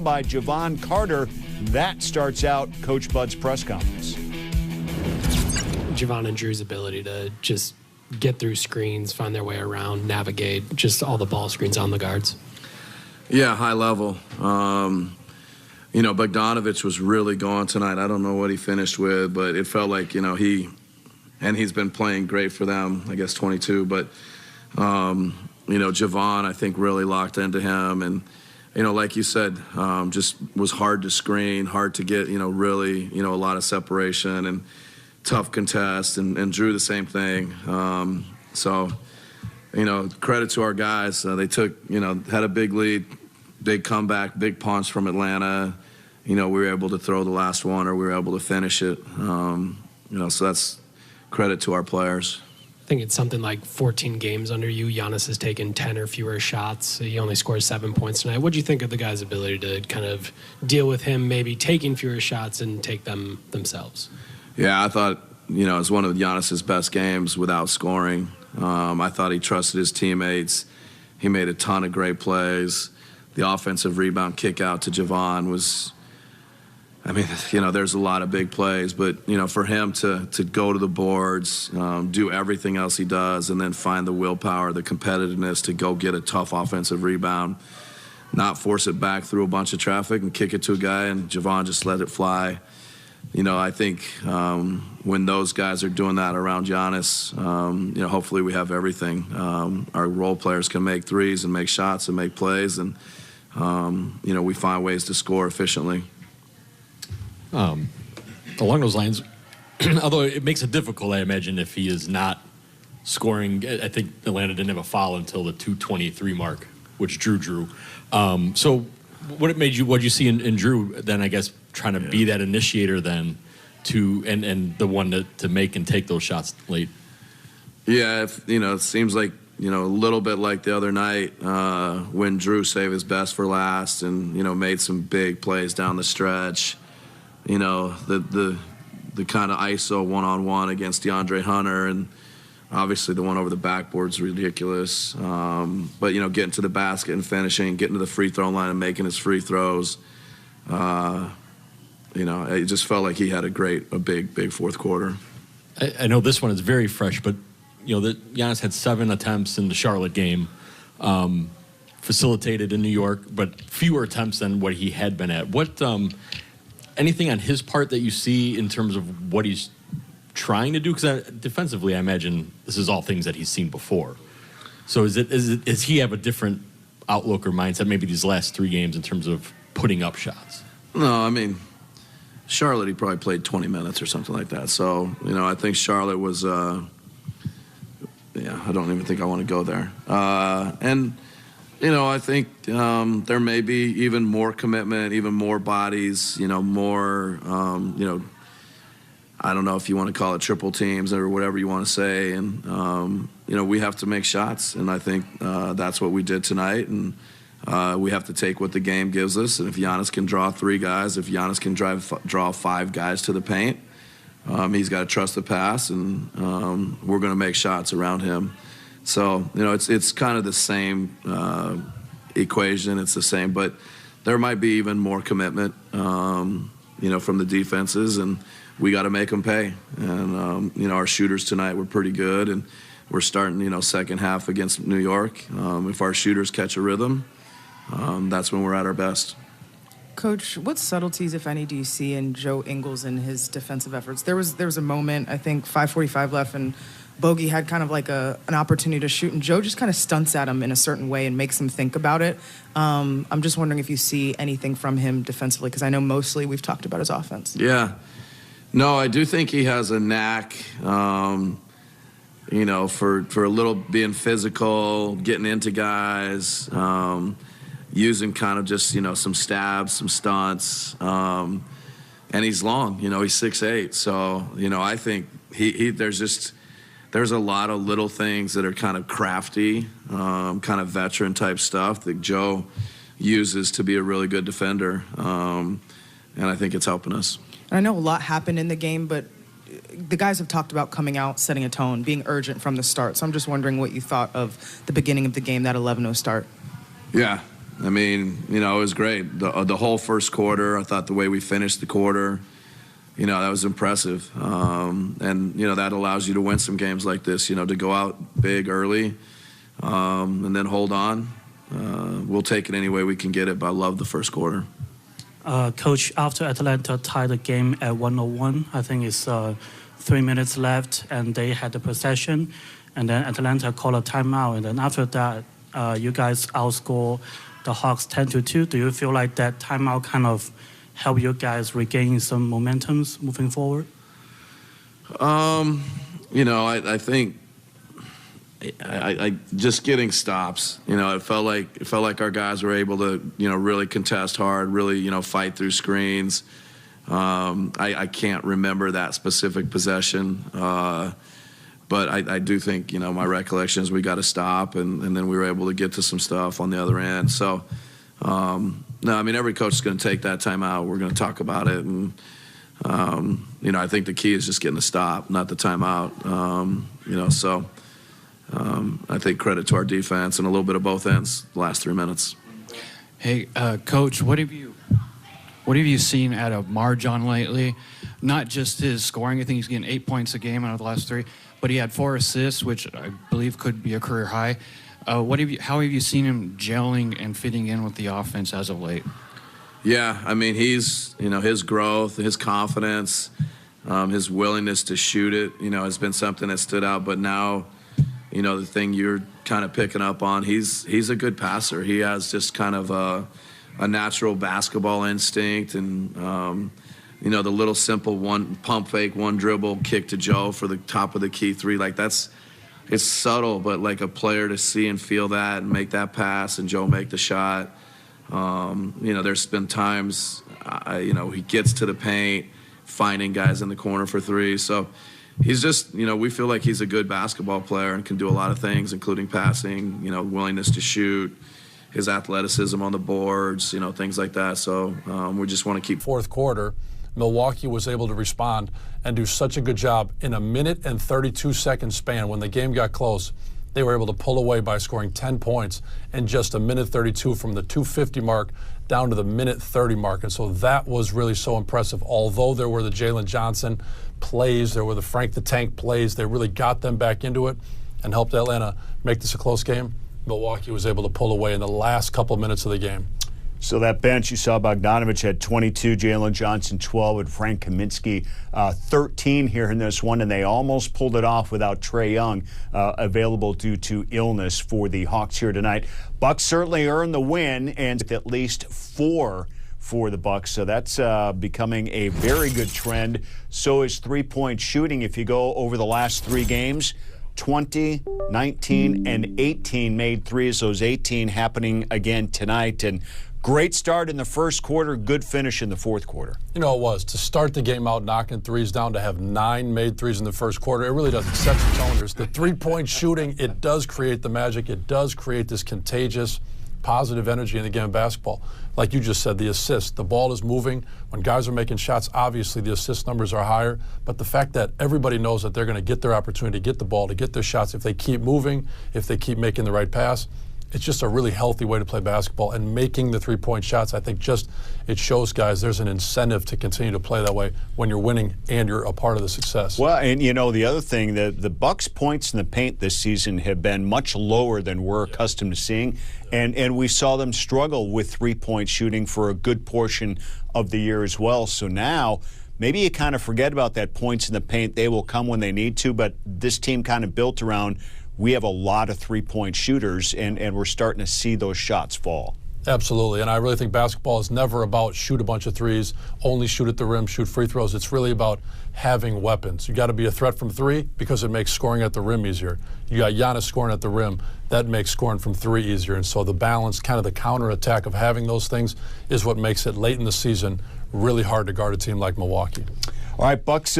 by Javon Carter. That starts out Coach Bud's press conference. Javon and Jrue's ability to just get through screens, find their way around, navigate, just all the ball screens on the guards. Yeah, high level. Bogdanovich was really going tonight. I don't know what he finished with, but it felt like, he's been playing great for them, I guess 22. But, Javon, I think, really locked into him. And, like you said, just was hard to screen, hard to get, really, a lot of separation and tough contest. And Jrue the same thing. Credit to our guys. They took, had a big lead, big comeback, big punch from Atlanta. We were able to throw the last one, or we were able to finish it. So that's credit to our players. I think it's something like 14 games under you. Giannis has taken 10 or fewer shots. He only scored 7 points tonight. What do you think of the guys' ability to kind of deal with him maybe taking fewer shots and take them themselves? Yeah, I thought, it was one of Giannis's best games without scoring. I thought he trusted his teammates. He made a ton of great plays. The offensive rebound kick out to Javon was, there's a lot of big plays, but, for him to go to the boards, do everything else he does, and then find the willpower, the competitiveness to go get a tough offensive rebound, not force it back through a bunch of traffic and kick it to a guy, and Javon just let it fly. I think when those guys are doing that around Giannis, hopefully we have everything. Our role players can make threes and make shots and make plays, and, we find ways to score efficiently. Along those lines, although it makes it difficult, I imagine, if he is not scoring. I think Atlanta didn't have a foul until the 2:23 mark, which Jrue drew. So what did you see in Jrue then, I guess, trying to be that initiator then and the one to make and take those shots late? Yeah, it seems like, a little bit like the other night when Jrue saved his best for last and, made some big plays down the stretch. The kind of ISO one-on-one against DeAndre Hunter, and obviously the one over the backboard's ridiculous. But, getting to the basket and finishing, getting to the free throw line and making his free throws. It just felt like he had a big fourth quarter. I know this one is very fresh, but, Giannis had 7 attempts in the Charlotte game, facilitated in New York, but fewer attempts than what he had been at. What anything on his part that you see in terms of what he's trying to do? Because defensively, I imagine this is all things that he's seen before. So does he have a different outlook or mindset maybe these last 3 games in terms of putting up shots? No, Charlotte, he probably played 20 minutes or something like that. So, I think Charlotte was, I don't even think I want to go there. I think there may be even more commitment, even more bodies, more, I don't know if you want to call it triple teams or whatever you want to say. And, we have to make shots. And I think that's what we did tonight. And we have to take what the game gives us. And if Giannis can draw 3 guys, if Giannis can draw 5 guys to the paint, he's got to trust the pass. And we're going to make shots around him. So, it's kind of the same equation. It's the same, but there might be even more commitment, from the defenses, and we got to make them pay. And, our shooters tonight were pretty good, and we're starting, second half against New York. If our shooters catch a rhythm, that's when we're at our best. Coach, what subtleties, if any, do you see in Joe Ingles and his defensive efforts? There was a moment, I think, 5:45 left, and Bogey had kind of like an opportunity to shoot, and Joe just kind of stunts at him in a certain way and makes him think about it. I'm just wondering if you see anything from him defensively, because I know mostly we've talked about his offense. Yeah. No, I do think he has a knack, for a little being physical, getting into guys, using kind of just, some stabs, some stunts. And he's long, he's 6'8". So, I think there's a lot of little things that are kind of crafty, kind of veteran type stuff that Joe uses to be a really good defender. And I think it's helping us. I know a lot happened in the game, but the guys have talked about coming out, setting a tone, being urgent from the start. So I'm just wondering what you thought of the beginning of the game, that 11-0 start. Yeah. I mean, it was great. The whole first quarter, I thought the way we finished the quarter, that was impressive. And, that allows you to win some games like this, to go out big early and then hold on. We'll take it any way we can get it, but I love the first quarter. Coach, after Atlanta tied the game at 101, I think it's 3 minutes left, and they had the possession, and then Atlanta called a timeout, and then after that, you guys outscore the Hawks 10-2. Do you feel like that timeout kind of helped you guys regain some momentum moving forward? I think I just getting stops. It felt like our guys were able to really contest hard, really fight through screens. I can't remember that specific possession, but I do think my recollection is we got to stop, and then we were able to get to some stuff on the other end. So no, I mean every coach is going to take that timeout. We're going to talk about it, and I think the key is just getting the stop, not the timeout. So. I think credit to our defense and a little bit of both ends the last 3 minutes. Hey, Coach, what have you seen out of Marjon lately? Not just his scoring. I think he's getting 8 points a game out of the last 3, but he had 4 assists, which I believe could be a career high. How have you seen him gelling and fitting in with the offense as of late? Yeah, I mean, he's his growth, his confidence, his willingness to shoot it, has been something that stood out. But now, the thing you're kind of picking up on, he's a good passer. He has just kind of a natural basketball instinct, and the little simple one pump fake, one dribble kick to Joe for the top of the key three. Like it's subtle, but like a player to see and feel that and make that pass and Joe make the shot. There's been times, he gets to the paint, finding guys in the corner for three. So he's just, we feel like he's a good basketball player and can do a lot of things, including passing, willingness to shoot, his athleticism on the boards, things like that. So we just want to keep. Fourth quarter, Milwaukee was able to respond and do such a good job in a 1:32 span. When the game got close, they were able to pull away by scoring 10 points in just a 1:32 from the 2:50 mark down to the 1:30 mark. And so that was really so impressive. Although there were the Jalen Johnson plays, there were the Frank the Tank plays, they really got them back into it and helped Atlanta make this a close game. Milwaukee was able to pull away in the last couple minutes of the game. So that bench, you saw Bogdanovich had 22, Jalen Johnson 12, and Frank Kaminsky 13 here in this one, and they almost pulled it off without Trae Young available due to illness for the Hawks here tonight. Bucks certainly earned the win, and at least 4 for the Bucks, so that's becoming a very good trend. So is three-point shooting. If you go over the last 3 games, 20, 19, and 18 made threes. Those 18 happening again tonight. And great start in the first quarter, good finish in the fourth quarter. It was. To start the game out knocking threes down, to have 9 made threes in the first quarter, it really does set the toners. The three-point shooting, it does create the magic. It does create this contagious, positive energy in the game of basketball. Like you just said, the assists. The ball is moving. When guys are making shots, obviously the assist numbers are higher. But the fact that everybody knows that they're going to get their opportunity to get the ball, to get their shots, if they keep moving, if they keep making the right pass, it's just a really healthy way to play basketball. And making the three-point shots, I think it shows guys there's an incentive to continue to play that way when you're winning and you're a part of the success. Well, and the other thing, the Bucks' points in the paint this season have been much lower than we're accustomed to seeing. And we saw them struggle with three-point shooting for a good portion of the year as well. So now maybe you kind of forget about that points in the paint. They will come when they need to, but this team kind of built around we have a lot of three-point shooters, and we're starting to see those shots fall. Absolutely, and I really think basketball is never about shoot a bunch of threes, only shoot at the rim, shoot free throws. It's really about having weapons. You got to be a threat from 3 because it makes scoring at the rim easier. You got Giannis scoring at the rim. That makes scoring from 3 easier. And so the balance, kind of the counterattack of having those things is what makes it late in the season really hard to guard a team like Milwaukee. All right, Bucks